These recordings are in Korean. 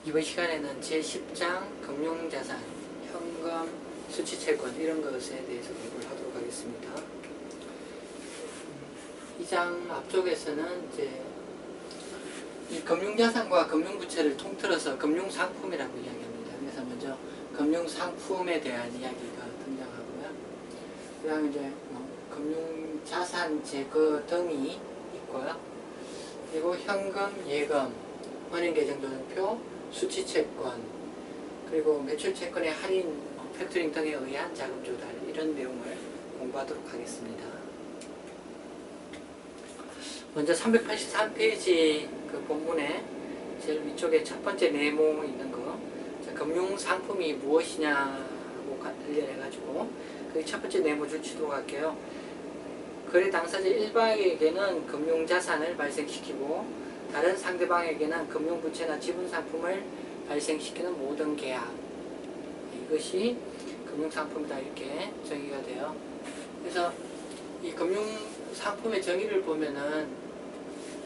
이번 시간에는 제10장 금융자산, 현금, 수취채권 이런 것에 대해서 공부를 하도록 하겠습니다. 이 장 앞쪽에서는 이제 이 금융자산과 금융부채를 통틀어서 금융상품이라고 이야기합니다. 그래서 먼저 금융상품에 대한 이야기가 등장하고요. 그 다음에 이제 금융자산 제거 등이 있고요. 그리고 현금, 예금, 은행계정조정표, 수취채권, 그리고 매출채권의 할인, 팩토링 등에 의한 자금조달 이런 내용을 공부하도록 하겠습니다. 먼저 383페이지 그 본문에 제일 위쪽에 첫 번째 네모 있는 거, 금융상품이 무엇이냐고 관련해가지고 그 첫 번째 네모 줄 치도록 할게요. 거래 당사자 1방에게는 금융자산을 발생시키고 다른 상대방에게는 금융부채나 지분상품을 발생시키는 모든 계약, 이것이 금융상품이다 이렇게 정의가 돼요. 그래서 이 금융상품의 정의를 보면은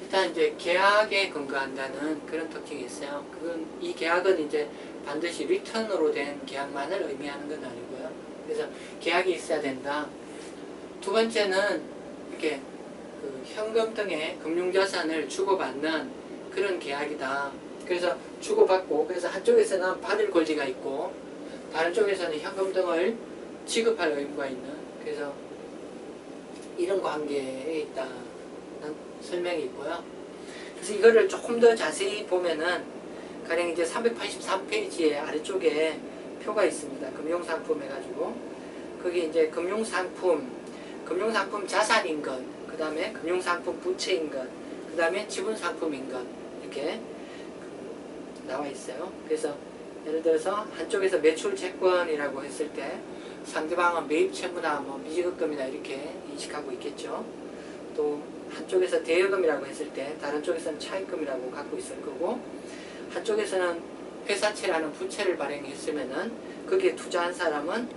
일단 이제 계약에 근거한다는 그런 특징이 있어요. 이 계약은 이제 반드시 리턴으로 된 계약만을 의미하는 건 아니고요. 그래서 계약이 있어야 된다. 두 번째는 이렇게 현금 등의 금융자산을 주고받는 그런 계약이다. 그래서 주고받고, 그래서 한쪽에서는 받을 권리가 있고 다른 쪽에서는 현금 등을 지급할 의무가 있는, 그래서 이런 관계에 있다는 설명이 있고요. 그래서 이거를 조금 더 자세히 보면은 가령 이제 383페이지의 아래쪽에 표가 있습니다. 금융상품 해가지고 거기 이제 금융상품 자산인 것, 그 다음에 금융상품 부채인 것, 그 다음에 지분상품인 것 이렇게 나와 있어요. 그래서 예를 들어서 한쪽에서 매출채권이라고 했을 때 상대방은 매입채무나 미지급금이나 이렇게 인식하고 있겠죠. 또 한쪽에서 대여금이라고 했을 때 다른 쪽에서는 차입금이라고 갖고 있을 거고, 한쪽에서는 회사채라는 부채를 발행했으면은 거기에 투자한 사람은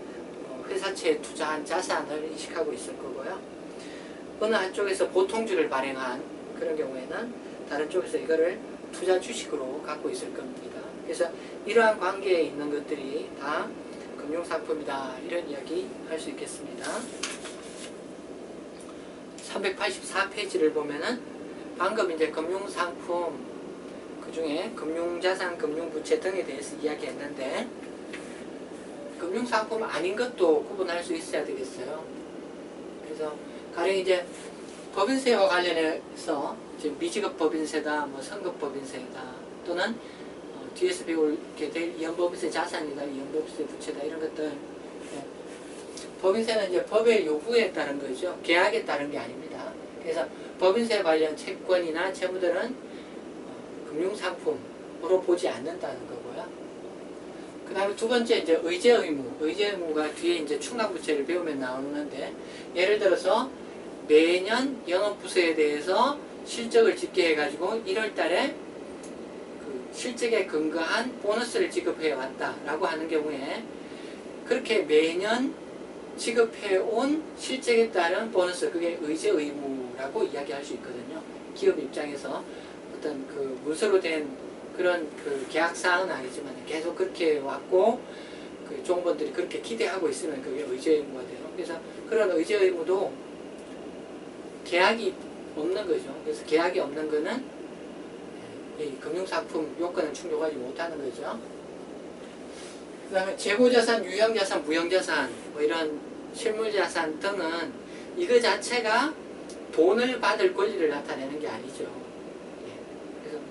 회사채에 투자한 자산을 인식하고 있을 거고요. 어느 한쪽에서 보통주를 발행한 그런 경우에는 다른 쪽에서 이거를 투자 주식으로 갖고 있을 겁니다. 그래서 이러한 관계에 있는 것들이 다 금융상품이다 이런 이야기 할 수 있겠습니다. 384페이지를 보면은 방금 이제 금융상품 그 중에 금융자산, 금융부채 등에 대해서 이야기했는데 금융상품 아닌 것도 구분할 수 있어야 되겠어요. 그래서 가령 이제 법인세와 관련해서 지금 미지급 법인세다, 선급 법인세다, 또는 뒤에서 배울 게 될 이연법인세 자산이다, 이연법인세 부채다 이런 것들. 법인세는 이제 법의 요구에 따른 거죠. 계약에 따른 게 아닙니다. 그래서 법인세 관련 채권이나 채무들은 금융상품으로 보지 않는다는 거고요. 그 다음에 두 번째 이제 의제 의무. 의제 의무가 뒤에 이제 충당부채를 배우면 나오는데, 예를 들어서 매년 영업부서에 대해서 실적을 집계해 가지고 1월 달에 그 실적에 근거한 보너스를 지급해 왔다라고 하는 경우에 그렇게 매년 지급해 온 실적에 따른 보너스, 그게 의제 의무라고 이야기할 수 있거든요. 기업 입장에서 어떤 그 문서로 된 그런 그 계약사항은 아니지만 계속 그렇게 왔고 그 종업원들이 그렇게 기대하고 있으면 그게 의제 의무가 돼요. 그래서 그런 의제 의무도 계약이 없는 거죠. 그래서 계약이 없는 거는 이 금융상품 요건을 충족하지 못하는 거죠. 그 다음에 재고자산, 유형자산, 무형자산 이런 실물자산 등은 이거 자체가 돈을 받을 권리를 나타내는 게 아니죠. 그래서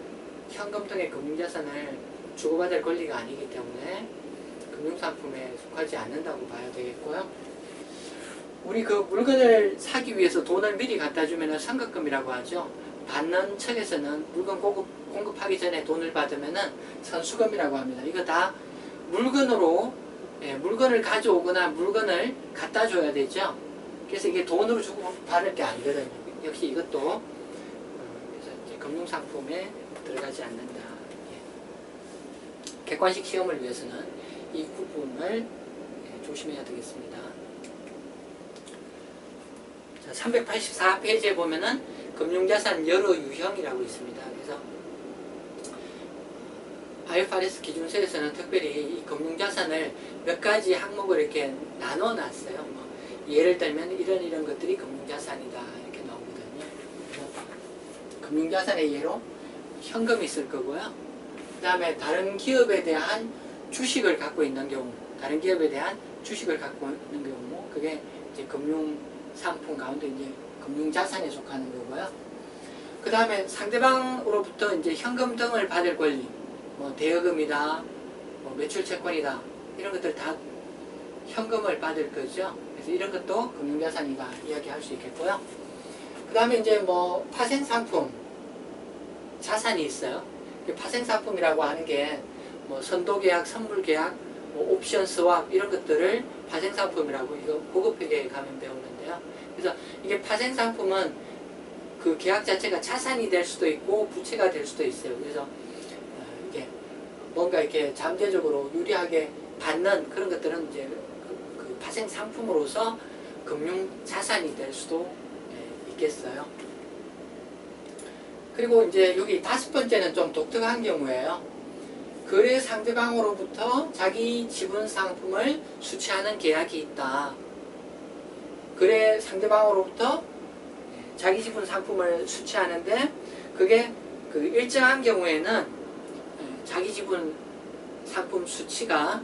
현금 등의 금융자산을 주고받을 권리가 아니기 때문에 금융상품에 속하지 않는다고 봐야 되겠고요. 우리 그 물건을 사기 위해서 돈을 미리 갖다 주면 선급금이라고 하죠. 받는 측에서는 물건 공급하기 전에 돈을 받으면 선수금이라고 합니다. 이거 다 물건으로, 물건을 가져오거나 물건을 갖다 줘야 되죠. 그래서 이게 돈으로 주고 받을 게 아니거든요. 역시 이것도 그래서 이제 금융상품에 들어가지 않는다. 객관식 시험을 위해서는 이 구분을 조심해야 되겠습니다. 자, 384페이지에 보면은 금융자산 여러 유형이라고 있습니다. 그래서 IFRS 기준서에서는 특별히 이 금융자산을 몇 가지 항목으로 이렇게 나눠 놨어요. 뭐 예를 들면 이런 것들이 금융자산이다 이렇게 나오거든요. 금융자산의 예로 현금이 있을 거고요. 그 다음에 다른 기업에 대한 주식을 갖고 있는 경우, 다른 기업에 대한 주식을 갖고 있는 경우, 그게 이제 금융상품 가운데 이제 금융자산에 속하는 거고요. 그 다음에 상대방으로부터 이제 현금 등을 받을 권리, 뭐 대여금이다, 뭐 매출채권이다, 이런 것들 다 현금을 받을 거죠. 그래서 이런 것도 금융자산이다 이야기할 수 있겠고요. 그 다음에 이제 뭐 파생상품, 자산이 있어요. 파생상품이라고 하는 게 뭐 선도계약, 선물계약, 뭐 옵션 스왑 이런 것들을 파생상품이라고 이거 고급회계에 가면 배우는데요. 그래서 이게 파생상품은 그 계약 자체가 자산이 될 수도 있고 부채가 될 수도 있어요. 그래서 이게 뭔가 이렇게 잠재적으로 유리하게 받는 그런 것들은 이제 그 파생상품으로서 금융자산이 될 수도 있겠어요. 그리고 이제 여기 5번째는 좀 독특한 경우예요. 거래 상대방으로부터 자기 지분 상품을 수취하는 계약이 있다. 거래 상대방으로부터 자기 지분 상품을 수취하는데 그게 그 일정한 경우에는 자기 지분 상품 수취가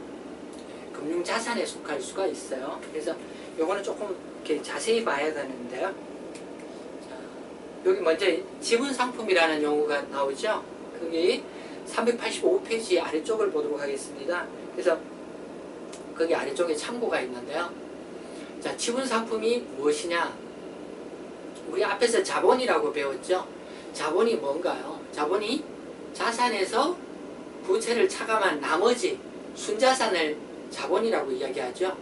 금융자산에 속할 수가 있어요. 그래서 요거는 조금 이렇게 자세히 봐야 되는데요. 여기 먼저 지분 상품이라는 용어가 나오죠. 그게 385페이지 아래쪽을 보도록 하겠습니다. 그래서 거기 아래쪽에 참고가 있는데요. 자, 지분 상품이 무엇이냐? 우리 앞에서 자본이라고 배웠죠. 자본이 뭔가요? 자본이 자산에서 부채를 차감한 나머지 순자산을 자본이라고 이야기하죠.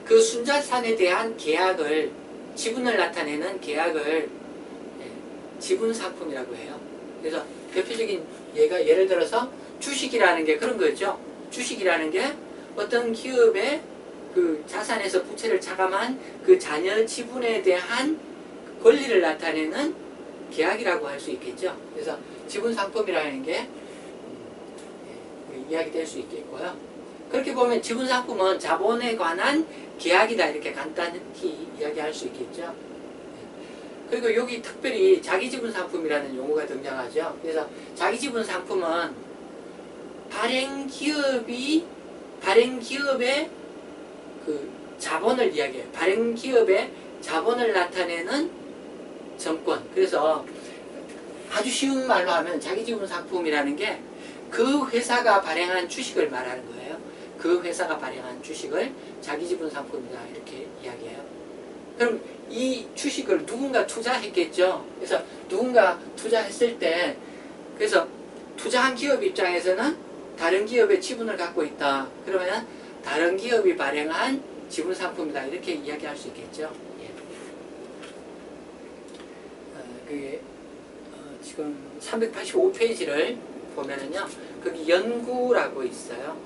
그 순자산에 대한 계약을, 지분을 나타내는 계약을 지분상품이라고 해요. 그래서 대표적인 예를 들어서 주식이라는 게 그런 거죠. 주식이라는 게 어떤 기업의 그 자산에서 부채를 차감한 그 자녀 지분에 대한 권리를 나타내는 계약이라고 할 수 있겠죠. 그래서 지분상품이라는 게 이야기될 수 있겠고요. 그렇게 보면 지분상품은 자본에 관한 계약이다 이렇게 간단히 이야기할 수 있겠죠. 그리고 여기 특별히 자기지분상품이라는 용어가 등장하죠. 그래서 자기지분상품은 발행기업의 그 자본을 이야기해요. 발행기업의 자본을 나타내는 정권. 그래서 아주 쉬운 말로 하면 자기지분상품이라는 게 그 회사가 발행한 주식을 말하는 거예요. 그 회사가 발행한 주식을 자기지분상품이다 이렇게 이야기해요. 그럼 이 주식을 누군가 투자했겠죠. 그래서 누군가 투자했을 때, 그래서 투자한 기업 입장에서는 다른 기업의 지분을 갖고 있다. 그러면 다른 기업이 발행한 지분상품이다. 이렇게 이야기할 수 있겠죠. 그게 지금 385페이지를 보면은요, 거기 연구라고 있어요.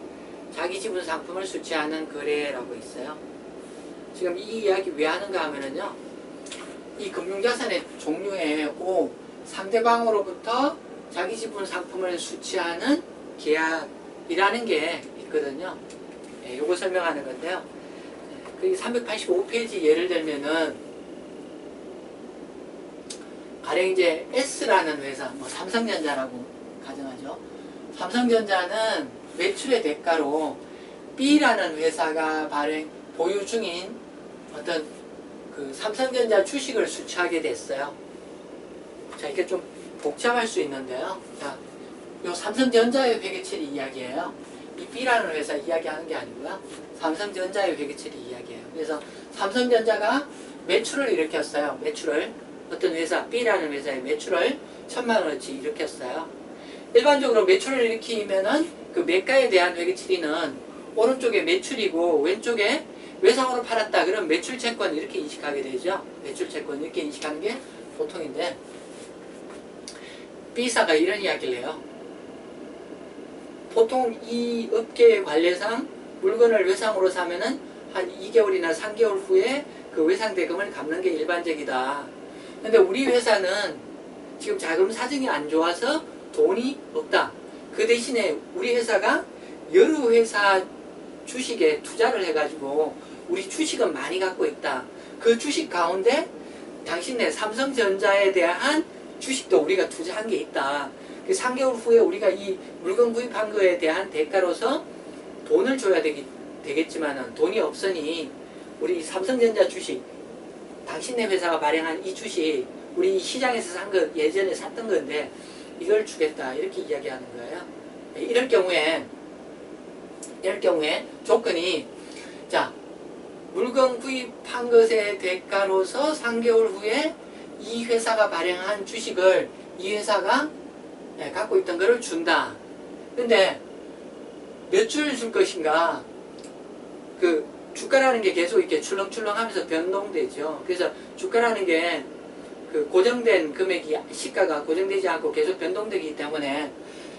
자기 지분 상품을 수취하는 거래라고 있어요. 지금 이 이야기 왜 하는가 하면은요, 이 금융자산의 종류에 상대방으로부터 자기 지분 상품을 수취하는 계약이라는 게 있거든요. 요거 설명하는 건데요. 그 385페이지 예를 들면은, 가령 이제 S라는 회사, 뭐 삼성전자라고 가정하죠. 삼성전자는 매출의 대가로 B라는 회사가 보유 중인 어떤 그 삼성전자 주식을 수취하게 됐어요. 자, 이게 좀 복잡할 수 있는데요. 자, 요 삼성전자의 회계처리 이야기예요. 이 B라는 회사 이야기하는 게 아니고요. 삼성전자의 회계처리 이야기예요. 그래서 삼성전자가 매출을 일으켰어요. 매출을. 어떤 회사, B라는 회사의 매출을 1000만원어치 일으켰어요. 일반적으로 매출을 일으키면은 그 매가에 대한 회계처리는 오른쪽에 매출이고 왼쪽에 외상으로 팔았다. 그럼 매출채권 이렇게 인식하게 되죠. 매출채권 이렇게 인식하는 게 보통인데, B사가 이런 이야기를 해요. 보통 이 업계의 관례상 물건을 외상으로 사면은 한 2개월이나 3개월 후에 그 외상 대금을 갚는 게 일반적이다. 근데 우리 회사는 지금 자금 사정이 안 좋아서 돈이 없다. 그 대신에 우리 회사가 여러 회사 주식에 투자를 해가지고 우리 주식은 많이 갖고 있다. 그 주식 가운데 당신네 삼성전자에 대한 주식도 우리가 투자한 게 있다. 3개월 후에 우리가 이 물건 구입한 거에 대한 대가로서 돈을 줘야 되겠지만은 돈이 없으니 우리 삼성전자 주식, 당신네 회사가 발행한 이 주식, 우리 시장에서 산 거 예전에 샀던 건데 이걸 주겠다. 이렇게 이야기하는 거예요. 이럴 경우에 조건이, 자, 물건 구입한 것의 대가로서 3개월 후에 이 회사가 발행한 주식을 이 회사가 갖고 있던 거를 준다. 근데 몇 주를 줄 것인가? 그 주가라는 게 계속 이렇게 출렁출렁하면서 변동되죠. 그래서 주가라는 게 그 고정된 금액이, 시가가 고정되지 않고 계속 변동되기 때문에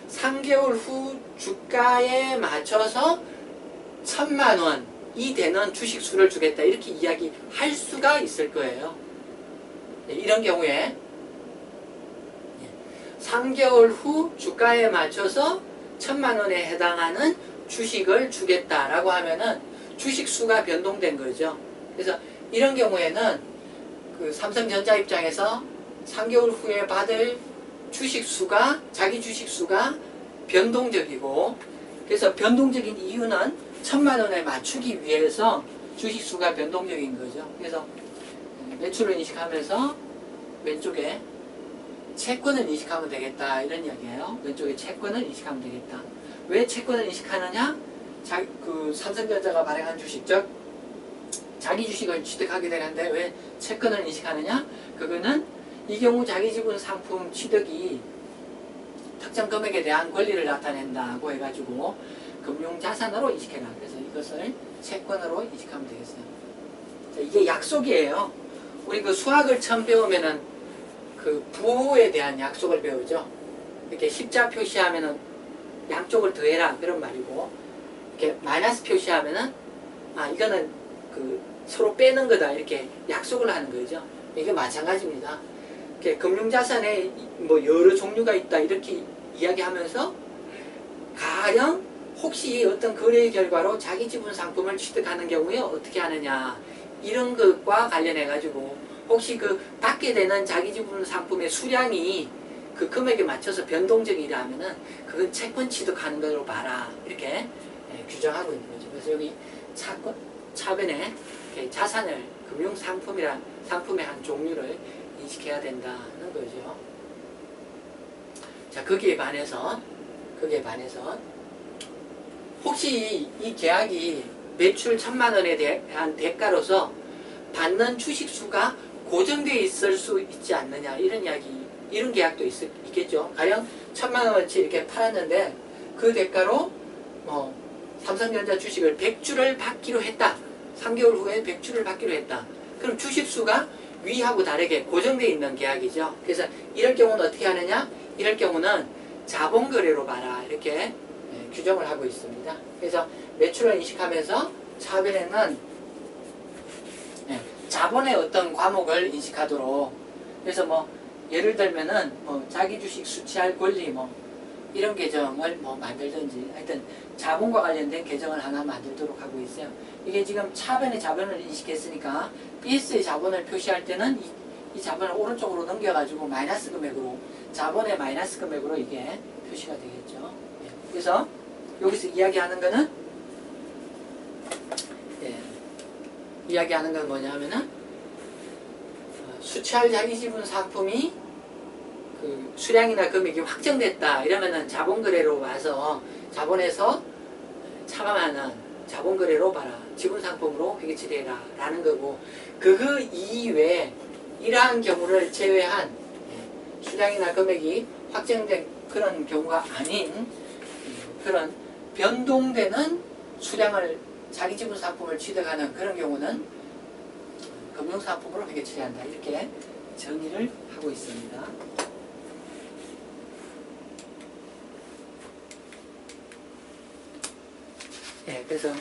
3개월 후 주가에 맞춰서 1,000만 원이 되는 주식 수를 주겠다. 이렇게 이야기할 수가 있을 거예요. 이런 경우에 3개월 후 주가에 맞춰서 1,000만 원에 해당하는 주식을 주겠다라고 하면은 주식 수가 변동된 거죠. 그래서 이런 경우에는 그 삼성전자 입장에서 3개월 후에 받을 주식 수가, 자기 주식 수가 변동적이고, 그래서 변동적인 이유는 1,000만 원에 맞추기 위해서 주식 수가 변동적인 거죠. 그래서 매출을 인식하면서 왼쪽에 채권을 인식하면 되겠다. 이런 이야기예요. 왼쪽에 채권을 인식하면 되겠다. 왜 채권을 인식하느냐? 그 삼성전자가 발행한 주식, 즉 자기 주식을 취득하게 되는데 왜 채권을 인식하느냐? 그거는 이 경우 자기 지분 상품 취득이 특정 금액에 대한 권리를 나타낸다고 해가지고 금융자산으로 인식해라. 그래서 이것을 채권으로 인식하면 되겠어요. 자, 이게 약속이에요. 우리 그 수학을 처음 배우면은 그 부호에 대한 약속을 배우죠. 이렇게 십자 표시하면은 양쪽을 더해라 그런 말이고, 이렇게 마이너스 표시하면은 이거는 그 서로 빼는 거다 이렇게 약속을 하는 거죠. 이게 마찬가지입니다. 이렇게 금융자산에 뭐 여러 종류가 있다 이렇게 이야기하면서 가령 혹시 어떤 거래의 결과로 자기 지분 상품을 취득하는 경우에 어떻게 하느냐 이런 것과 관련해 가지고 혹시 그 받게 되는 자기 지분 상품의 수량이 그 금액에 맞춰서 변동적이라면은 그건 채권 취득하는 걸로 봐라 이렇게 규정하고 있는 거죠. 그래서 여기 차변에 자산을 금융상품의 한 종류를 인식해야 된다는 거죠. 자, 거기에 반해서 혹시 이 계약이 매출 1,000만 원에 대한 대가로서 받는 주식 수가 고정되어 있을 수 있지 않느냐 이런 계약도 있겠죠. 가령 1,000만 원어치 이렇게 팔았는데 그 대가로 삼성전자 주식을 100주를 받기로 했다. 3개월 후에 100주를 받기로 했다. 그럼 주식 수가 위하고 다르게 고정되어 있는 계약이죠. 그래서 이럴 경우는 어떻게 하느냐? 이럴 경우는 자본거래로 봐라. 이렇게 규정을 하고 있습니다. 그래서 매출을 인식하면서 차변에는 자본의 어떤 과목을 인식하도록, 그래서 뭐 예를 들면은 자기 주식 수취할 권리 이런 계정을 만들든지 하여튼 자본과 관련된 계정을 하나 만들도록 하고 있어요. 이게 지금 차변의 자본을 인식했으니까 BS의 자본을 표시할 때는 이 자본을 오른쪽으로 넘겨가지고 마이너스 금액으로, 자본의 마이너스 금액으로 이게 표시가 되겠죠. 그래서 여기서 이야기하는 거는 이야기하는 건 뭐냐 하면은 수취할 자기지분 상품이 그 수량이나 금액이 확정됐다 이러면은 자본거래로 와서 자본에서 차감하는 자본거래로 봐라. 지분상품으로 회계 처리해라 라는 거고, 그거 이외에 이러한 경우를 제외한 수량이나 금액이 확정된 그런 경우가 아닌 그런 변동되는 수량을 자기 지분 상품을 취득하는 그런 경우는 금융상품으로 회계 처리한다. 이렇게 정의를 하고 있습니다. 그래서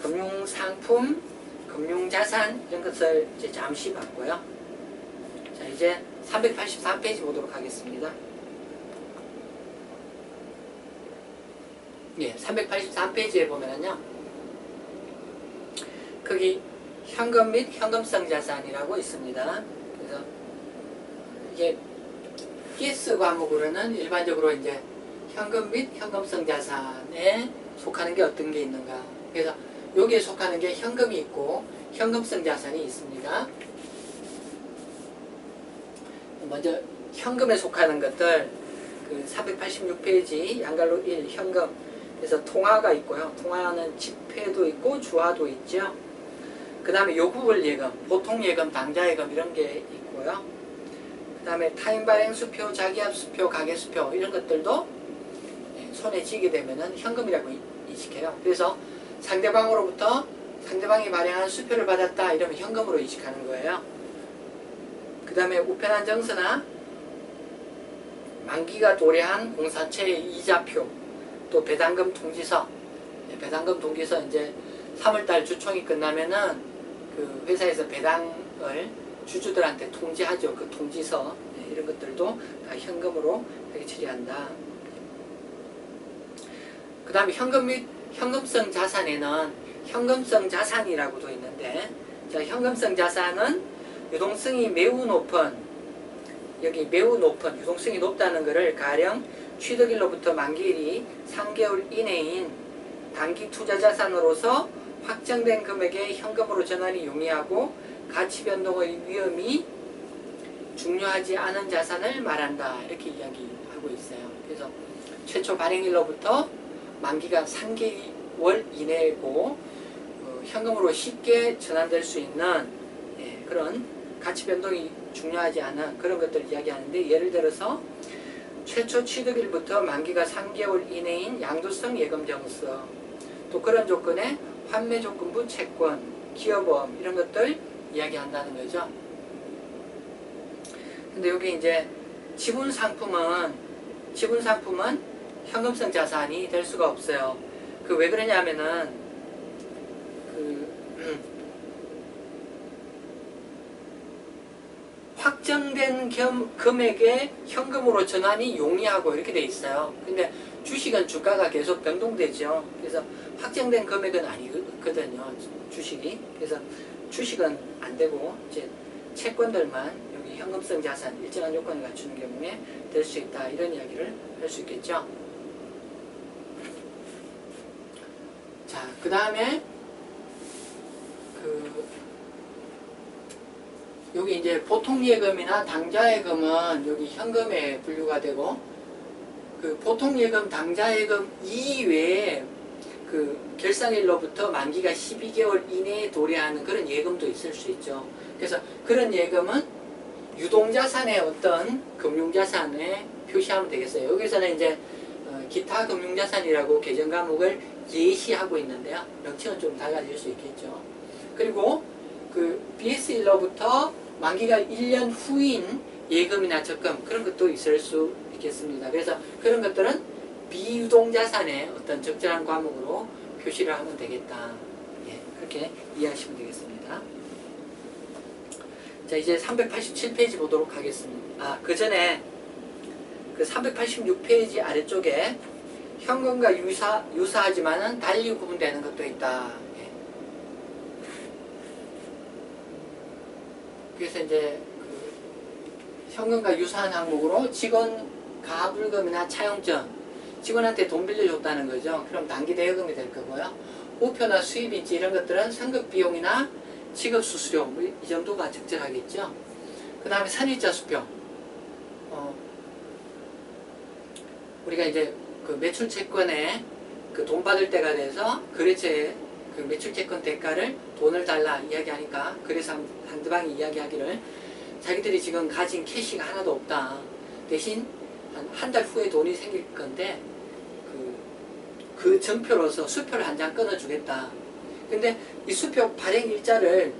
금융상품, 금융자산 이런 것을 이제 잠시 봤고요. 자, 이제 383페이지 보도록 하겠습니다. 예, 383페이지에 보면은요. 거기 현금 및 현금성 자산이라고 있습니다. 그래서 이게 PS 과목으로는 일반적으로 이제 현금 및 현금성 자산에 속하는 게 어떤 게 있는가. 그래서 여기에 속하는 게 현금이 있고 현금성 자산이 있습니다. 먼저 현금에 속하는 것들 그 486페이지 양갈로 1 현금. 그래서 통화가 있고요. 통화는 지폐도 있고 주화도 있죠. 그 다음에 요구불 예금, 보통 예금, 당좌 예금 이런 게 있고요. 그 다음에 타인 발행 수표, 자기압 수표, 가계 수표 이런 것들도 손에 쥐게 되면은 현금이라고 인식해요. 그래서 상대방으로부터 상대방이 발행한 수표를 받았다 이러면 현금으로 인식하는 거예요. 그 다음에 우편한 정서나 만기가 도래한 공사체의 이자표, 또 배당금 통지서, 배당금 통지서 이제 3월달 주총이 끝나면은 그 회사에서 배당을 주주들한테 통지하죠. 그 통지서 이런 것들도 다 현금으로 이렇게 처리한다. 그 다음에 현금 및 현금성 자산에는 현금성 자산이라고도 있는데, 자, 현금성 자산은 유동성이 매우 높은, 여기 매우 높은, 유동성이 높다는 것을 가령 취득일로부터 만기일이 3개월 이내인 단기 투자 자산으로서 확정된 금액의 현금으로 전환이 용이하고 가치 변동의 위험이 중요하지 않은 자산을 말한다. 이렇게 이야기하고 있어요. 그래서 최초 발행일로부터 만기가 3개월 이내고 현금으로 쉽게 전환될 수 있는 그런 가치 변동이 중요하지 않은 그런 것들을 이야기하는데, 예를 들어서 최초 취득일부터 만기가 3개월 이내인 양도성 예금정서, 또 그런 조건에 환매조건부 채권, 기여보험 이런 것들 이야기한다는 거죠. 근데 여기 이제 지분상품은 현금성 자산이 될 수가 없어요. 그 왜 그러냐면은 확정된 금액의 현금으로 전환이 용이하고 이렇게 돼 있어요. 근데 주식은 주가가 계속 변동되죠. 그래서 확정된 금액은 아니거든요. 주식이. 그래서 주식은 안 되고 이제 채권들만 여기 현금성 자산 일정한 요건을 갖추는 경우에 될 수 있다. 이런 이야기를 할 수 있겠죠. 자, 그 다음에 여기 이제 보통 예금이나 당좌 예금은 여기 현금에 분류가 되고, 그 보통 예금, 당좌 예금 이외에 그 결산일로부터 만기가 12개월 이내에 도래하는 그런 예금도 있을 수 있죠. 그래서 그런 예금은 유동자산의 어떤 금융자산에 표시하면 되겠어요. 여기서는 이제 기타 금융자산이라고 개정 과목을 예시하고 있는데요. 명칭은 좀 달라질 수 있겠죠. 그리고 그 BS1로부터 만기가 1년 후인 예금이나 적금 그런 것도 있을 수 있겠습니다. 그래서 그런 것들은 비유동자산의 어떤 적절한 과목으로 표시를 하면 되겠다. 예, 그렇게 이해하시면 되겠습니다. 자, 이제 387페이지 보도록 하겠습니다. 그 전에 그 386페이지 아래쪽에 현금과 유사하지만은 달리 구분되는 것도 있다. 예. 그래서 이제 그 현금과 유사한 항목으로 직원 가불금이나 차용증, 직원한테 돈 빌려줬다는 거죠. 그럼 단기 대여금이 될 거고요. 우표나 수입인지 이런 것들은 상급 비용이나 취급 수수료 뭐 이 정도가 적절하겠죠. 그 다음에 선일자 수표. 우리가 이제 그 매출채권에 그 돈 받을 때가 돼서 거래처에 그 매출채권 대가를 돈을 달라 이야기하니까, 그래서 상대방이 이야기하기를 자기들이 지금 가진 캐시가 하나도 없다. 대신 한 달 후에 돈이 생길 건데 그 증표로서 수표를 한 장 끊어주겠다. 근데 이 수표 발행 일자를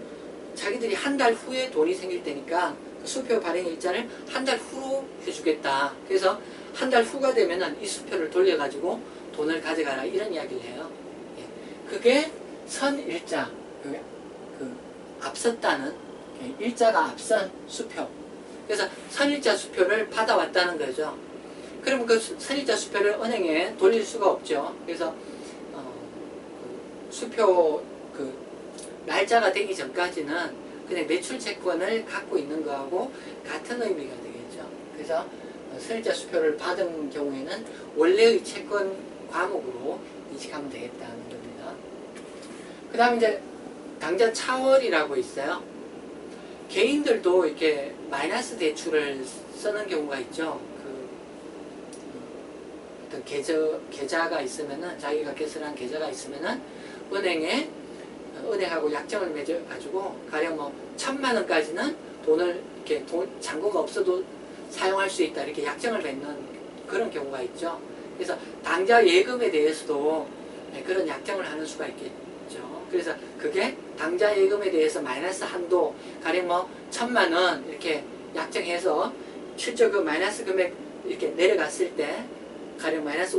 자기들이 한 달 후에 돈이 생길 때니까 그 수표 발행 일자를 한 달 후로 해주겠다. 그래서 한 달 후가 되면은 이 수표를 돌려가지고 돈을 가져가라 이런 이야기를 해요. 예. 그게 선일자, 앞섰다는 일자가 앞선 수표. 그래서 선일자 수표를 받아왔다는 거죠. 그러면 그 선입자 수표를 은행에 돌릴 수가 없죠. 그래서 수표 그 날짜가 되기 전까지는 그냥 매출 채권을 갖고 있는 거하고 같은 의미가 되겠죠. 그래서 선입자 수표를 받은 경우에는 원래의 채권 과목으로 인식하면 되겠다는 겁니다. 그 다음에 이제 당좌 차월이라고 있어요. 개인들도 이렇게 마이너스 대출을 쓰는 경우가 있죠. 어떤 계좌가 있으면은, 자기가 개설한 계좌가 있으면은 은행하고 약정을 맺어가지고 가령 뭐 1,000만 원까지는 돈을 이렇게 잔고가 없어도 사용할 수 있다, 이렇게 약정을 맺는 그런 경우가 있죠. 그래서 당좌 예금에 대해서도 그런 약정을 하는 수가 있겠죠. 그래서 그게 당좌 예금에 대해서 마이너스 한도, 가령 뭐 1,000만 원 이렇게 약정해서 실제 그 마이너스 금액 이렇게 내려갔을 때 가령 마이너스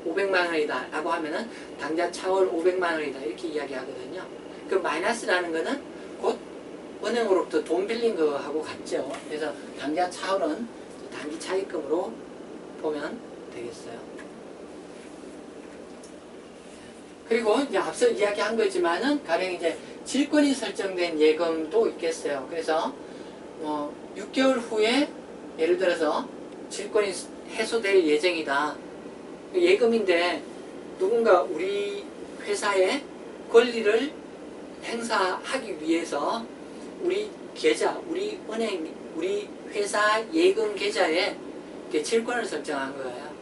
500만 원이다 라고 하면은 당좌 차월 500만 원이다 이렇게 이야기하거든요. 그 마이너스라는 거는 곧 은행으로부터 돈 빌린 거하고 같죠. 그래서 당좌 차월은 단기 차입금으로 보면 되겠어요. 그리고 이제 앞서 이야기한 거지만은 가령 이제 질권이 설정된 예금도 있겠어요. 그래서 6개월 후에 예를 들어서 질권이 해소될 예정이다. 예금인데 누군가 우리 회사의 권리를 행사하기 위해서 우리 계좌, 우리 은행, 우리 회사 예금 계좌에 질권을 설정한 거예요.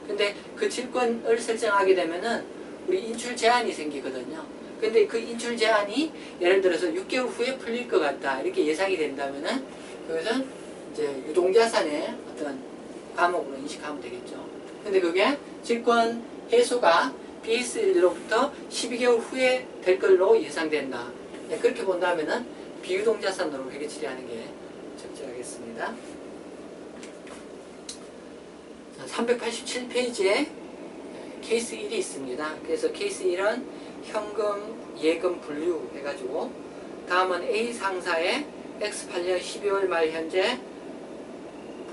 근데 그 질권을 설정하게 되면은 우리 인출 제한이 생기거든요. 근데 그 인출 제한이 예를 들어서 6개월 후에 풀릴 것 같다 이렇게 예상이 된다면은 그것은 이제 유동자산의 어떤 과목으로 인식하면 되겠죠. 근데 그게 질권 해소가 BS1로부터 12개월 후에 될 걸로 예상된다. 그렇게 본다면은 비유동자산으로 회계 처리하는 게 적절하겠습니다. 387페이지에 케이스 1이 있습니다. 그래서 케이스 1은 현금, 예금 분류 해가지고 다음은 A 상사의 X8년 12월 말 현재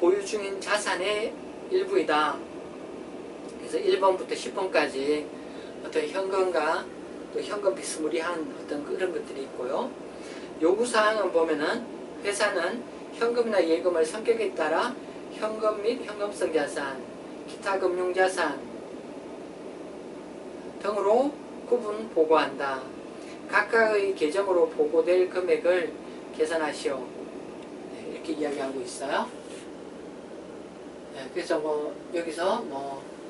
보유 중인 자산의 일부이다. 그래서 1번부터 10번까지 어떤 현금과 또 현금 비스무리한 어떤 그런 것들이 있고요. 요구사항은 보면은 회사는 현금이나 예금을 성격에 따라 현금 및 현금성 자산, 기타 금융자산 등으로 구분 보고한다. 각각의 계정으로 보고될 금액을 계산하시오. 이렇게 이야기하고 있어요. 그래서 여기서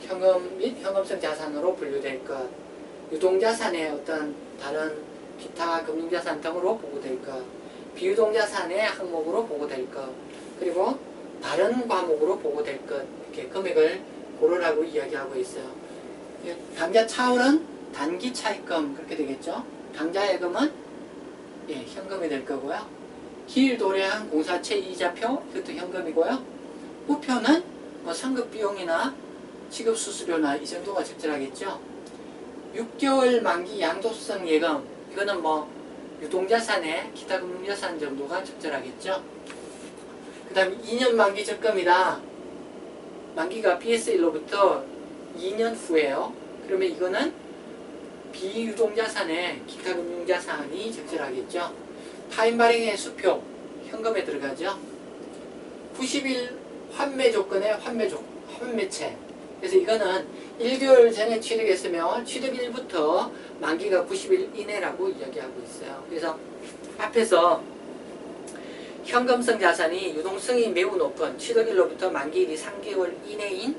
현금 및 현금성 자산으로 분류될 것, 유동자산의 어떤 다른 기타 금융자산 등으로 보고될 것, 비유동자산의 항목으로 보고될 것, 그리고 다른 과목으로 보고될 것, 이렇게 금액을 고르라고 이야기하고 있어요. 당좌 차월은 단기 차입금 그렇게 되겠죠. 당좌 예금은 현금이 될 거고요. 기일 도래한 공사채 이자표 이것도 현금이고요. 우표는 선급 비용이나 취급 수수료나 이 정도가 적절하겠죠. 6개월 만기 양도성 예금 이거는 유동자산의 기타 금융자산 정도가 적절하겠죠. 그 다음에 2년 만기 적금이다. 만기가 BS1로부터 2년 후에요. 그러면 이거는 비유동자산의 기타 금융자산이 적절하겠죠. 타임 발행의 수표 현금에 들어가죠. 90일 환매 조건의 환매채. 그래서 이거는 1개월 전에 취득했으며 취득일부터 만기가 90일 이내라고 이야기하고 있어요. 그래서 앞에서 현금성 자산이 유동성이 매우 높은 취득일로부터 만기일이 3개월 이내인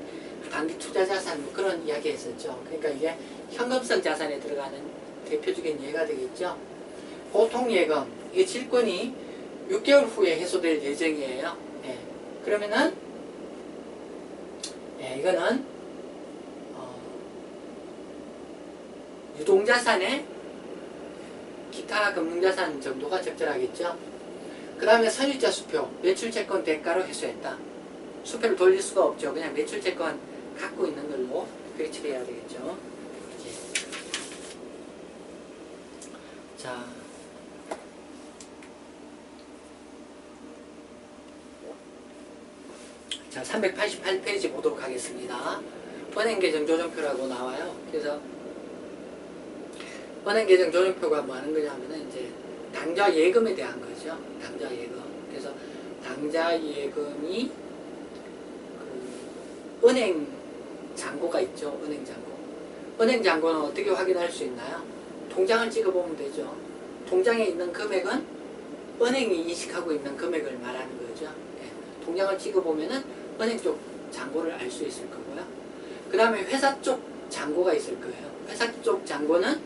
단기 투자 자산 그런 이야기 했었죠. 그러니까 이게 현금성 자산에 들어가는 대표적인 예가 되겠죠. 보통예금, 이게 질권이 6개월 후에 해소될 예정이에요. 그러면은 이거는 유동자산의 기타 금융자산 정도가 적절하겠죠. 그 다음에 선입자 수표, 매출채권 대가로 회수했다. 수표를 돌릴 수가 없죠. 그냥 매출채권 갖고 있는 걸로 회계 처리해야 되겠죠. 자, 자, 388페이지 보도록 하겠습니다. 은행계정 조정표라고 나와요. 그래서 은행계정 조정표가 뭐 하는 거냐면은 이제 당좌 예금에 대한 거죠. 당좌 예금. 그래서 당좌 예금이 그 은행 잔고가 있죠. 은행 잔고. 은행 잔고는 어떻게 확인할 수 있나요? 통장을 찍어보면 되죠. 통장에 있는 금액은 은행이 인식하고 있는 금액을 말하는 거죠. 예. 통장을 찍어보면은 은행 쪽 잔고를 알 수 있을 거고요. 그 다음에 회사 쪽 잔고가 있을 거예요. 회사 쪽 잔고는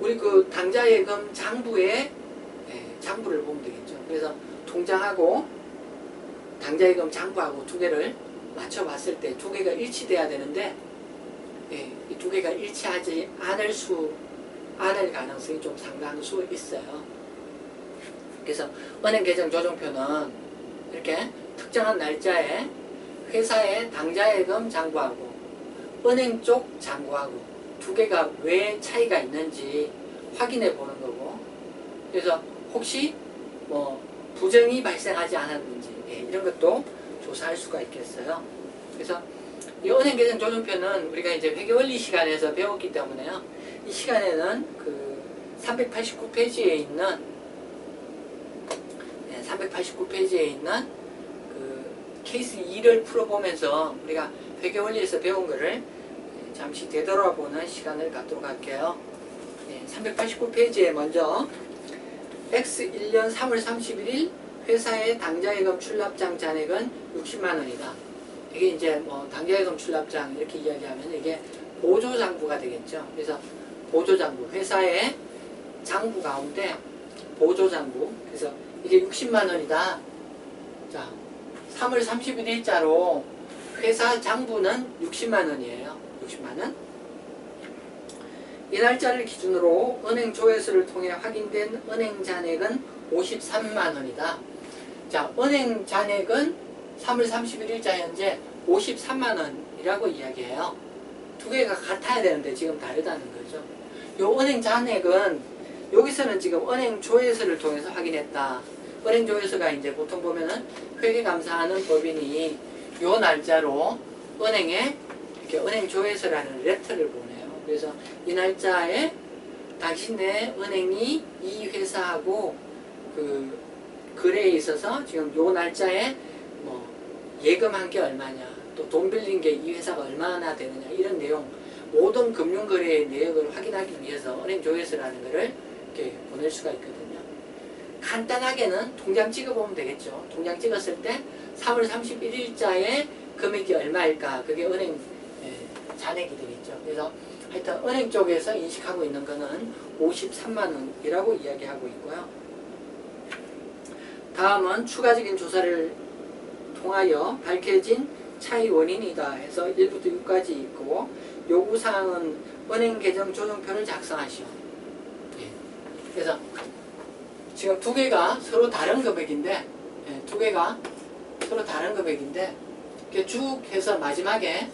우리 그 당좌예금 장부에 장부를 보면 되겠죠. 그래서 통장하고 당좌예금 장부하고 두 개를 맞춰봤을 때 두 개가 일치돼야 되는데 이 두 개가 일치하지 않을 가능성이 좀 상당수 있어요. 그래서 은행계정 조정표는 이렇게 특정한 날짜에 회사의 당좌예금 장부하고 은행 쪽 장부하고 두 개가 왜 차이가 있는지 확인해 보는 거고, 그래서 혹시 뭐 부정이 발생하지 않았는지 이런 것도 조사할 수가 있겠어요. 그래서 이 은행계정 조정표는 우리가 이제 회계원리 시간에서 배웠기 때문에요. 이 시간에는 그 389페이지에 있는 389페이지에 있는 그 케이스 2를 풀어보면서 우리가 회계원리에서 배운 거를 잠시 되돌아보는 시간을 갖도록 할게요. 389페이지에 먼저 X1년 3월 31일 회사의 당좌예금 출납장 잔액은 60만원이다. 이게 이제 뭐 당좌예금 출납장 이렇게 이야기하면 이게 보조장부가 되겠죠. 그래서 보조장부, 회사의 장부 가운데 보조장부. 그래서 이게 60만원이다. 자, 3월 31일자로 회사 장부는 60만원이에요. 60만원. 이 날짜를 기준으로 은행 조회수를 통해 확인된 은행 잔액은 53만원이다. 자, 은행 잔액은 3월 31일자 현재 53만원이라고 이야기해요. 두 개가 같아야 되는데 지금 다르다는 거죠. 요 은행 잔액은 여기서는 지금 은행 조회수를 통해서 확인했다. 은행 조회수가 이제 보통 보면은 회계감사하는 법인이 요 날짜로 은행에 이렇게 은행 조회수라는 레터를 보내요. 그래서 이 날짜에 당신네 은행이 이 회사하고 그 거래에 있어서 지금 요 날짜에 뭐 예금한 게 얼마냐, 또 돈 빌린 게 이 회사가 얼마나 되느냐, 이런 내용, 모든 금융거래의 내역을 확인하기 위해서 은행 조회수라는 것을 이렇게 보낼 수가 있거든요. 간단하게는 통장 찍어보면 되겠죠. 통장 찍었을 때 3월 31일자에 금액이 얼마일까, 그게 은행 잔액이 되겠죠. 그래서 하여튼 은행 쪽에서 인식하고 있는 거는 53만원이라고 이야기하고 있고요. 다음은 추가적인 조사를 통하여 밝혀진 차이 원인이다 해서 1부터 6까지 있고, 요구사항은 은행 계정 조정표를 작성하시오. 그래서 지금 두 개가 서로 다른 금액인데, 두 개가 서로 다른 금액인데, 이렇게 쭉 해서 마지막에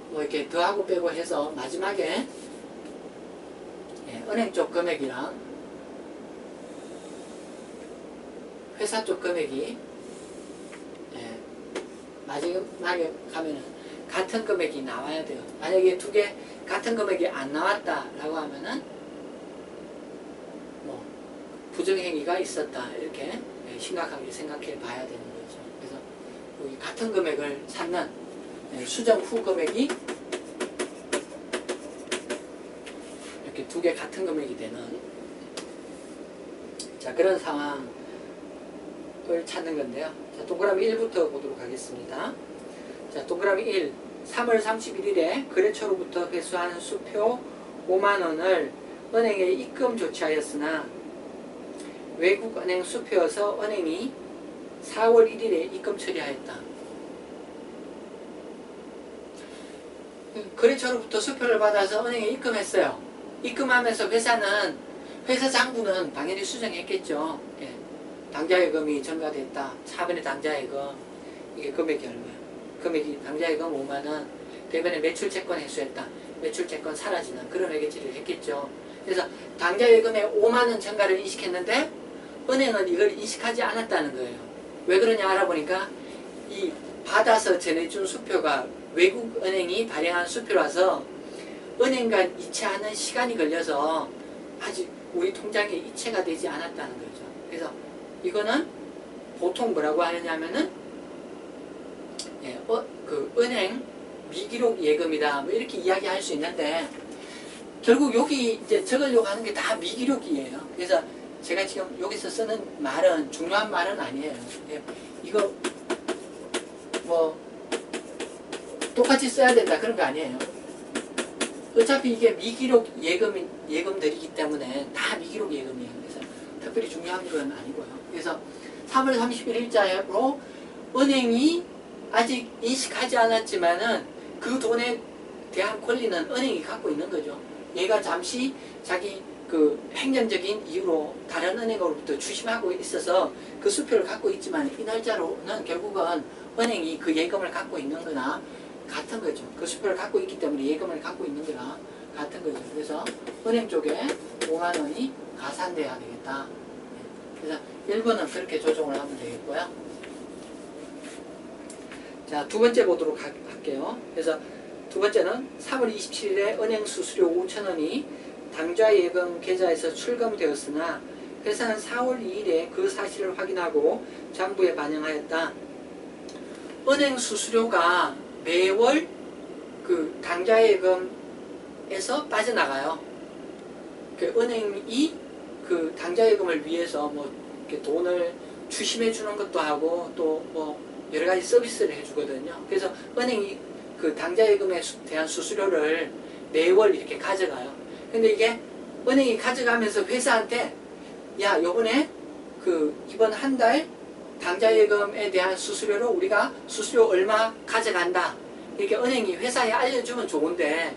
뭐 이렇게 더하고 빼고 해서 마지막에 은행 쪽 금액이랑 회사 쪽 금액이 마지막에 가면은 같은 금액이 나와야 돼요. 만약에 두 개 같은 금액이 안 나왔다라고 하면은 뭐 부정행위가 있었다, 이렇게 심각하게 생각해 봐야 되는 거죠. 그래서 여기 같은 금액을 찾는 수정 후 금액이 이렇게 두 개 같은 금액이 되는, 자, 그런 상황을 찾는 건데요. 자, 동그라미 1부터 보도록 하겠습니다. 자, 동그라미 1. 3월 31일에 거래처로부터 회수한 수표 5만원을 은행에 입금 조치하였으나 외국은행 수표여서 은행이 4월 1일에 입금 처리하였다. 거래처로부터 수표를 받아서 은행에 입금했어요. 입금하면서 회사 장부는 당연히 수정했겠죠. 당좌예금이 전가됐다. 차변의 당좌예금, 이게 금액이 얼마야? 금액이 당좌예금 5만원, 대변에 매출채권 회수했다. 매출채권 사라지는 그런 회계처리를 했겠죠. 그래서 당좌예금에 5만원 전가를 인식했는데 은행은 이걸 인식하지 않았다는 거예요. 왜 그러냐 알아보니까 이 받아서 전해준 수표가 외국 은행이 발행한 수표라서 은행과 이체하는 시간이 걸려서 아직 우리 통장에 이체가 되지 않았다는 거죠. 그래서 이거는 보통 뭐라고 하느냐면은 그 은행 미기록 예금이다 뭐 이렇게 이야기할 수 있는데 결국 여기 이제 적으려고 하는 게 다 미기록이에요. 그래서 제가 지금 여기서 쓰는 말은 중요한 말은 아니에요. 이거 뭐 똑같이 써야 된다 그런 거 아니에요. 어차피 이게 미기록 예금들이기 때문에 다 미기록 예금이에요. 그래서 특별히 중요한 건 아니고요. 그래서 3월 31일자로 은행이 아직 인식하지 않았지만은 그 돈에 대한 권리는 은행이 갖고 있는 거죠. 얘가 잠시 자기 그 행정적인 이유로 다른 은행으로부터 추심하고 있어서 그 수표를 갖고 있지만 이 날짜로는 결국은 은행이 그 예금을 갖고 있는 거나 같은 거죠. 그 수표를 갖고 있기 때문에 예금을 갖고 있는 거나 같은 거죠. 그래서 은행 쪽에 5만 원이 가산돼야 되겠다. 그래서 1번은 그렇게 조정을 하면 되겠고요. 자, 두 번째 보도록 할게요. 그래서 두 번째는 3월 27일에 은행 수수료 5,000원이 당좌 예금 계좌에서 출금되었으나 회사는 4월 2일에 그 사실을 확인하고 장부에 반영하였다. 은행 수수료가 매월 그 당좌 예금에서 빠져나가요. 그 은행이 그 당좌 예금을 위해서 뭐 이렇게 돈을 추심해 주는 것도 하고 또 뭐 여러 가지 서비스를 해주거든요. 그래서 은행이 그 당좌 예금에 대한 수수료를 매월 이렇게 가져가요. 근데 이게 은행이 가져가면서 회사한테 야, 요번에 그 이번 한 달 당좌 예금에 대한 수수료로 우리가 수수료 얼마 가져간다. 이렇게 은행이 회사에 알려주면 좋은데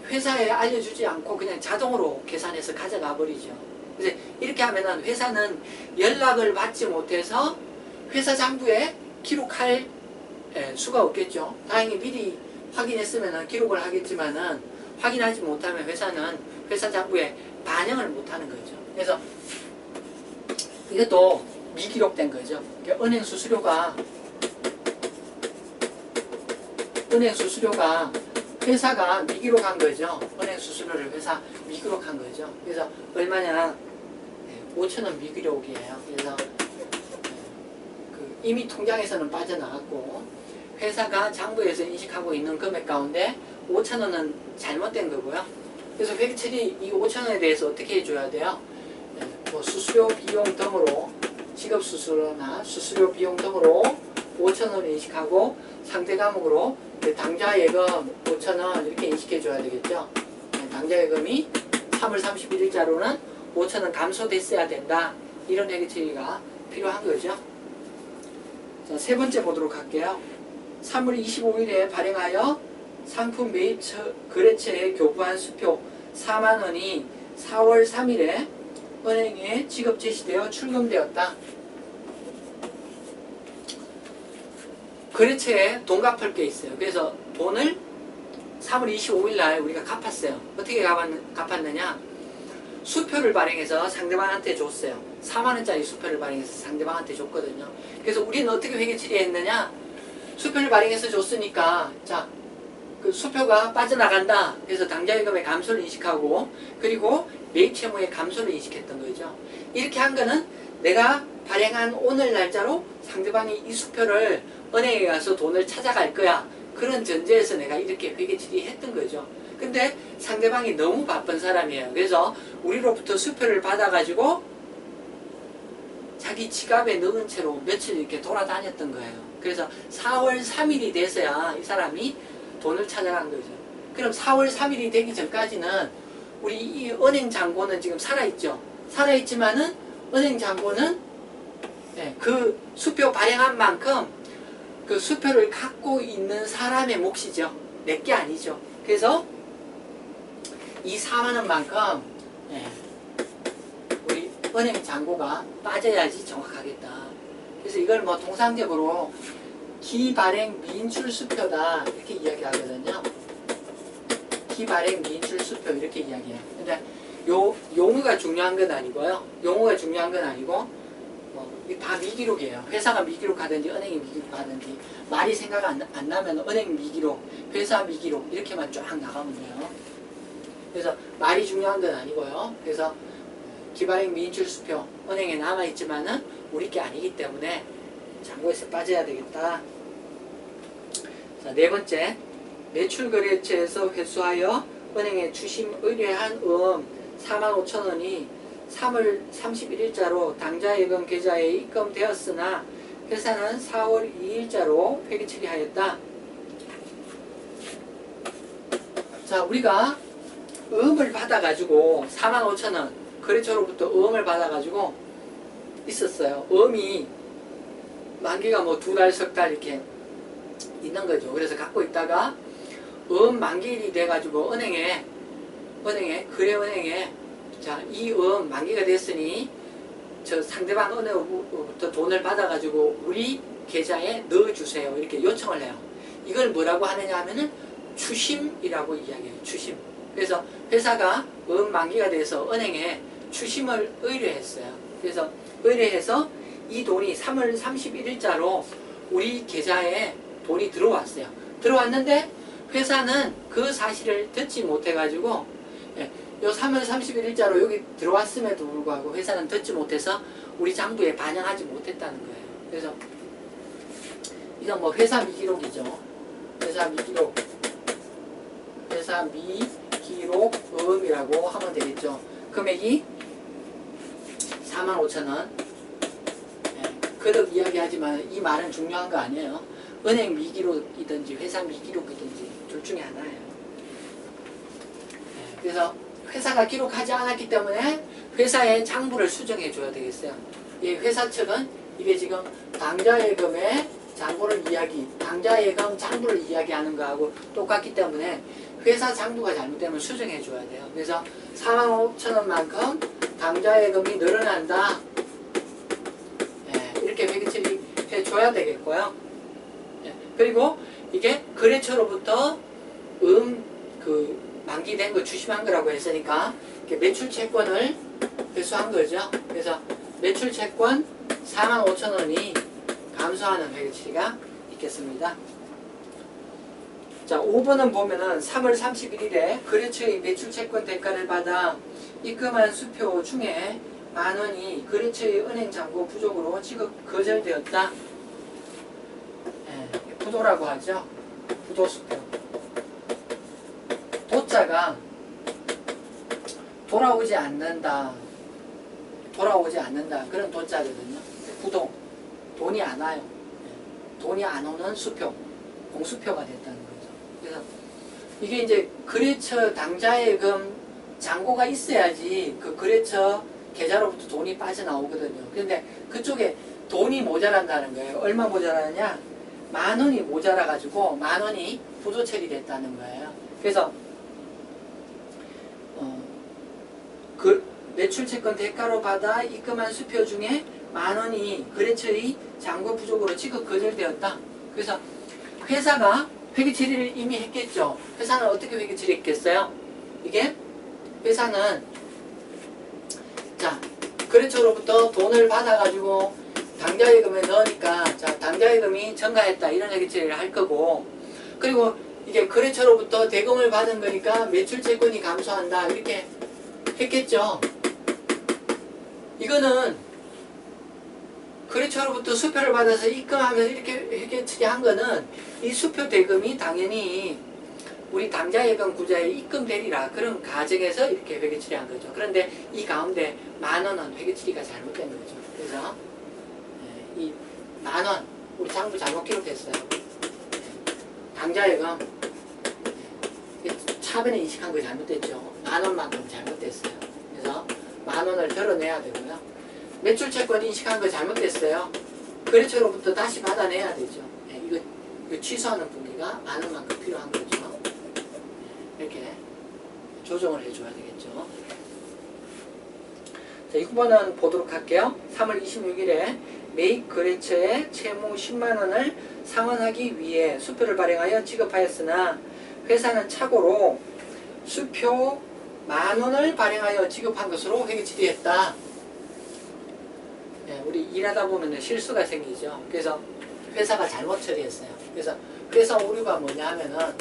회사에 알려주지 않고 그냥 자동으로 계산해서 가져가 버리죠. 그래서 이렇게 하면은 회사는 연락을 받지 못해서 회사 장부에 기록할 수가 없겠죠. 다행히 미리 확인했으면 기록을 하겠지만은 확인하지 못하면 회사는 회사 장부에 반영을 못하는 거죠. 그래서 이것도 미기록된 거죠. 그러니까 은행 수수료가 회사가 미기록한 거죠. 은행 수수료를 회사 미기록한 거죠. 그래서 얼마냐 5,000원 미기록이에요. 그래서 이미 통장에서는 빠져나갔고 회사가 장부에서 인식하고 있는 금액 가운데 5,000원은 잘못된 거고요. 그래서 회계처리 이 5,000원에 대해서 어떻게 해줘야 돼요? 뭐 수수료 비용 등으로 직업 수수료나 수수료 비용 등으로 5,000원을 인식하고 상대 과목으로 당좌 예금 5,000원 이렇게 인식해 줘야 되겠죠. 당좌 예금이 3월 31일자로는 5,000원 감소됐어야 된다. 이런 회계처리가 필요한 거죠. 자, 세 번째 보도록 할게요. 3월 25일에 발행하여 상품 매입 거래처에 교부한 수표 4만원이 4월 3일에 은행에 지급 제시되어 출금되었다. 거래처에 돈 갚을 게 있어요. 그래서 돈을 3월 25일 날 우리가 갚았어요. 어떻게 갚았느냐? 수표를 발행해서 상대방한테 줬어요. 4만원짜리 수표를 발행해서 상대방한테 줬거든요. 그래서 우리는 어떻게 회계 처리했느냐? 수표를 발행해서 줬으니까 자, 그 수표가 빠져나간다. 그래서 당좌예금의 감소를 인식하고 그리고 매입 채무의 감소를 인식했던 거죠. 이렇게 한 거는 내가 발행한 오늘 날짜로 상대방이 이 수표를 은행에 가서 돈을 찾아갈 거야. 그런 전제에서 내가 이렇게 회계 처리했던 거죠. 근데 상대방이 너무 바쁜 사람이에요. 그래서 우리로부터 수표를 받아가지고 자기 지갑에 넣은 채로 며칠 이렇게 돌아다녔던 거예요. 그래서 4월 3일이 돼서야 이 사람이 돈을 찾아간 거죠. 그럼 4월 3일이 되기 전까지는 우리 이 은행 잔고는 지금 살아있죠. 살아있지만은 은행 잔고는 그 수표 발행한 만큼 그 수표를 갖고 있는 사람의 몫이죠. 내게 아니죠. 그래서 이 4만원만큼 우리 은행 잔고가 빠져야지 정확하겠다. 그래서 이걸 뭐 통상적으로 기발행 미인출 수표다 이렇게 이야기하거든요. 기발행 미인출 수표 이렇게 이야기해요. 근데 요 용어가 중요한 건 아니고요. 용어가 중요한 건 아니고 이게 다 미기록이에요. 회사가 미기록하든지 은행이 미기록하든지 말이 생각 안 나면 은행 미기록, 회사 미기록 이렇게만 쫙 나가면 돼요. 그래서 말이 중요한 건 아니고요. 그래서 기발행 미인출수표 은행에 남아있지만은 우리 게 아니기 때문에 잔고에서 빠져야 되겠다. 자, 네 번째, 매출거래처에서 회수하여 은행에 주심 의뢰한 45,000원이 3월 31일자로 당좌예금 계좌에 입금되었으나 회사는 4월 2일자로 회계 처리하였다. 자, 우리가 음을 받아가지고 45,000원 거래처로부터 음을 받아가지고 있었어요. 음이 만기가 뭐 2달, 3달 이렇게 있는 거죠. 그래서 갖고 있다가 만기일이 돼가지고 은행에 거래은행에 자, 이 만기가 됐으니 저 상대방 은행으로부터 돈을 받아가지고 우리 계좌에 넣어주세요. 이렇게 요청을 해요. 이걸 뭐라고 하느냐 하면은 추심이라고 이야기해요. 추심. 그래서 회사가 만기가 돼서 은행에 추심을 의뢰했어요. 그래서 의뢰해서 이 돈이 3월 31일자로 우리 계좌에 돈이 들어왔어요. 들어왔는데 회사는 그 사실을 듣지 못해가지고 요 3월 31일자로 여기 들어왔음에도 불구하고 회사는 듣지 못해서 우리 장부에 반영하지 못했다는 거예요. 그래서 이건 뭐 회사 미기록이죠. 회사 미기록 음이라고 하면 되겠죠. 금액이 45,000원. 그렇게 이야기하지만 이 말은 중요한 거 아니에요. 은행 미기록이든지 회사 미기록이든지 둘 중에 하나예요. 그래서 회사가 기록하지 않았기 때문에 회사의 장부를 수정해 줘야 되겠어요. 이 회사 측은 이게 지금 당좌예금의 장부를 당좌예금 장부를 이야기하는 거하고 똑같기 때문에 회사 장부가 잘못되면 수정해 줘야 돼요. 그래서 45,000원만큼 당좌예금이 늘어난다. 이렇게 회계 처리해 줘야 되겠고요. 그리고 이게 거래처로부터 만기된 거 주심한 거라고 했으니까 매출채권을 회수한 거죠. 그래서 매출채권 45,000원이 감소하는 회계 처리가 있겠습니다. 자, 5번은 보면은 3월 31일에 거래처의 매출채권 대가를 받아 입금한 수표 중에 10,000원이 거래처의 은행 잔고 부족으로 지급 거절되었다. 부도라고 하죠. 부도수표. 도자가 돌아오지 않는다 그런 도자거든요. 부도, 돈이 안 와요. 돈이 안 오는 수표, 공수표가 됐다는 거죠. 그래서 이게 이제 거래처 당좌예금 잔고가 있어야지 그 거래처 계좌로부터 돈이 빠져나오거든요. 그런데 그쪽에 돈이 모자란다는 거예요. 얼마 모자라느냐? 10,000원이 모자라가지고 10,000원이 부도 처리됐다는 거예요. 그래서 매출채권 대가로 받아 입금한 수표 중에 10,000원이 거래처의 잔고 부족으로 지급 거절되었다. 그래서 회사가 회계 처리를 이미 했겠죠. 회사는 어떻게 회계 처리했겠어요? 이게 회사는 자, 거래처로부터 돈을 받아가지고 당좌예금에 넣으니까 자, 당좌예금이 증가했다 이런 회계 처리를 할 거고, 그리고 이게 거래처로부터 대금을 받은 거니까 매출채권이 감소한다 이렇게 했겠죠. 이거는 거래처로부터 수표를 받아서 입금하면서 이렇게 회계 처리한 거는 이 수표 대금이 당연히 우리 당좌예금 구좌에 입금되리라 그런 가정에서 이렇게 회계 처리한 거죠. 그런데 이 가운데 10,000원은 회계 처리가 잘못된 거죠. 그래서 이 10,000원 우리 장부 잘못 기록했어요. 당좌예금 차변에 인식한 거 잘못됐죠. 10,000원만큼 잘못됐어요. 그래서 10,000원을 덜어내야 되고요. 매출채권 인식한 거 잘못됐어요. 거래처로부터 다시 받아내야 되죠. 이거 취소하는 분기가 10,000원만큼 필요한 거죠. 이렇게 조정을 해줘야 되겠죠. 자, 6번은 보도록 할게요. 3월 26일에 매입 거래처에 채무 10만원을 상환하기 위해 수표를 발행하여 지급하였으나 회사는 착오로 수표 10,000원을 발행하여 지급한 것으로 회계 처리했다. 우리 일하다 보면 실수가 생기죠. 그래서 회사가 잘못 처리했어요. 그래서 회사 오류가 뭐냐 하면은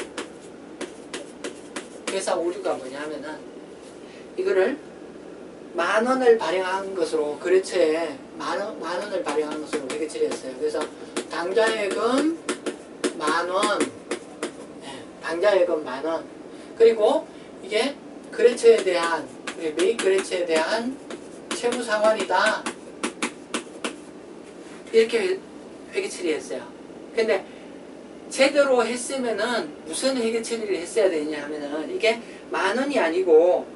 이거를 10,000원을 발행한 것으로 거래처에 만 원을 발행한 것으로 회계 처리했어요. 그래서 당좌예금 10,000원, 당좌예금 10,000원. 그리고 이게 거래처에 대한 매입 거래처에 대한 채무 상환이다. 이렇게 회계 처리했어요. 근데 제대로 했으면은 무슨 회계 처리를 했어야 되냐 하면은 이게 10,000원이 아니고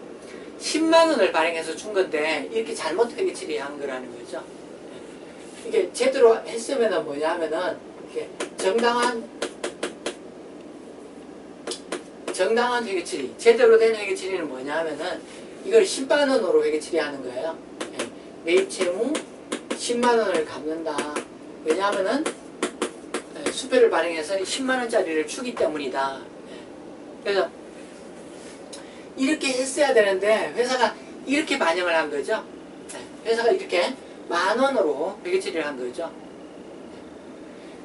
100,000원을 발행해서 준 건데 이렇게 잘못 회계 처리한 거라는 거죠. 이게 제대로 했으면은 뭐냐 하면은 이게 정당한 회계 처리, 제대로 된 회계 처리는 뭐냐 하면은 이걸 100,000원으로 회계 처리하는 거예요. 매입 채무 100,000원을 갚는다. 왜냐하면은 수표를 발행해서 100,000원짜리를 주기 때문이다. 그래서 이렇게 했어야 되는데 회사가 이렇게 반영을 한 거죠. 회사가 이렇게 10,000원으로 회계 처리를 한 거죠.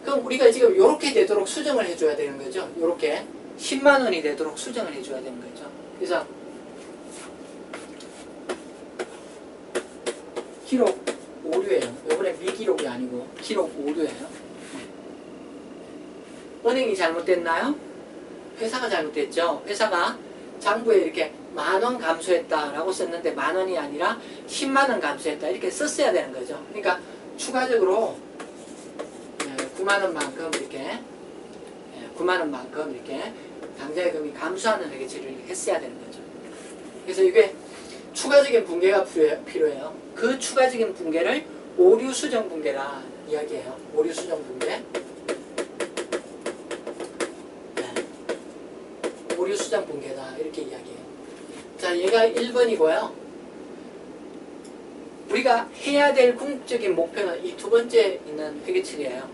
그럼 우리가 지금 이렇게 되도록 수정을 해줘야 되는 거죠. 이렇게 100,000원이 되도록 수정을 해줘야 되는 거죠. 그래서 기록 오류예요. 이번에 미기록이 아니고 기록 오류예요. 은행이 잘못됐나요? 회사가 잘못됐죠. 회사가 장부에 이렇게 10,000원 감소했다라고 썼는데 10,000원이 아니라 100,000원 감소했다 이렇게 썼어야 되는 거죠. 그러니까 추가적으로 90,000원만큼 이렇게 90,000원만큼 이렇게 당좌예금이 감소하는 회계 처리를 했어야 되는 거죠. 그래서 이게 추가적인 붕괴가 필요해요. 그 추가적인 붕괴를 오류 수정 붕괴라 이야기해요. 오류 수정 붕괴. 오류 수정 붕괴다 이렇게 이야기해요. 자, 얘가 1번이고요. 우리가 해야 될 궁극적인 목표는 이 두 번째 있는 회계 처리예요.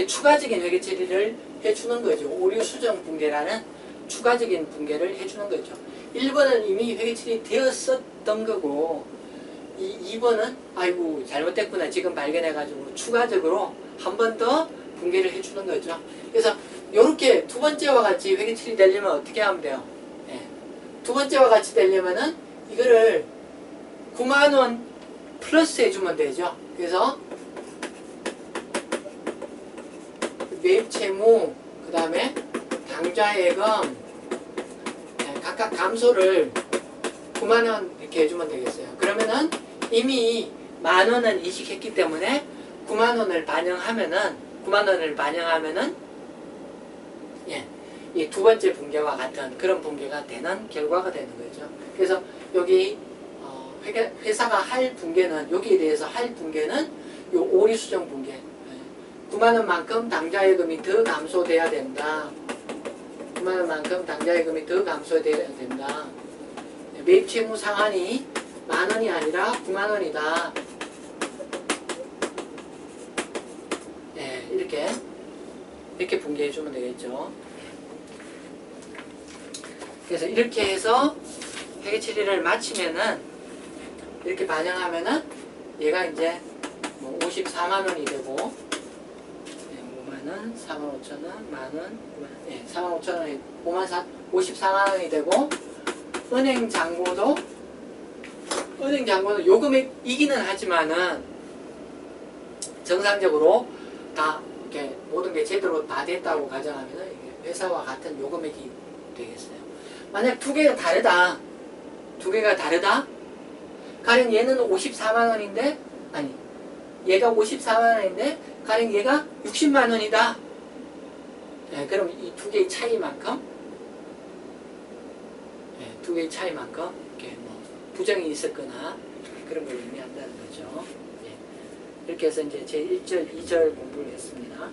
추가적인 회계 처리를 해주는 거죠. 오류 수정 붕괴라는 추가적인 붕괴를 해주는 거죠. 1번은 이미 회계 처리 되었었던 거고 2번은 아이고 잘못됐구나 지금 발견해가지고 추가적으로 한 번 더 붕괴를 해주는 거죠. 그래서 이렇게 두 번째와 같이 회계 처리 되려면 어떻게 하면 돼요? 두 번째와 같이 되려면은 이거를 90,000원 플러스 해주면 되죠. 그래서 매입 채무, 그 다음에 당좌예금 각각 감소를 90,000원 이렇게 해주면 되겠어요. 그러면은 이미 10,000원은 이식했기 때문에 90,000원을 반영하면은 이 두 번째 붕괴와 같은 그런 붕괴가 되는 결과가 되는 거죠. 그래서 여기 회사가 할 붕괴는 여기에 대해서 할 붕괴는 요 오류 수정 붕괴. 90,000원만큼 당좌예금이 더 감소돼야 된다. 90,000원만큼 당좌예금이 더 감소돼야 된다. 매입 채무 상환이 10,000원이 아니라 90,000원이다. 이렇게 붕괴해주면 되겠죠. 그래서 이렇게 해서 회계 처리를 마치면은 이렇게 반영하면은 얘가 이제 뭐 540,000원이 되고 50,000원, 45,000원, 만원, 45,000원이 540,000원이 되고 은행 잔고도 요 금액이기는 하지만은 정상적으로 다 이렇게 모든 게 제대로 다 됐다고 가정하면은 이게 회사와 같은 요 금액이 되겠어요. 만약 두 개가 다르다. 가령 얘는 540,000원인데 아니 얘가 540,000원인데 가령 얘가 600,000원이다. 그럼 이 두 개의 차이만큼 이렇게 뭐 부정이 있었거나 그런 걸 의미한다는 거죠. 이렇게 해서 이제 제 1절, 2절 공부를 했습니다.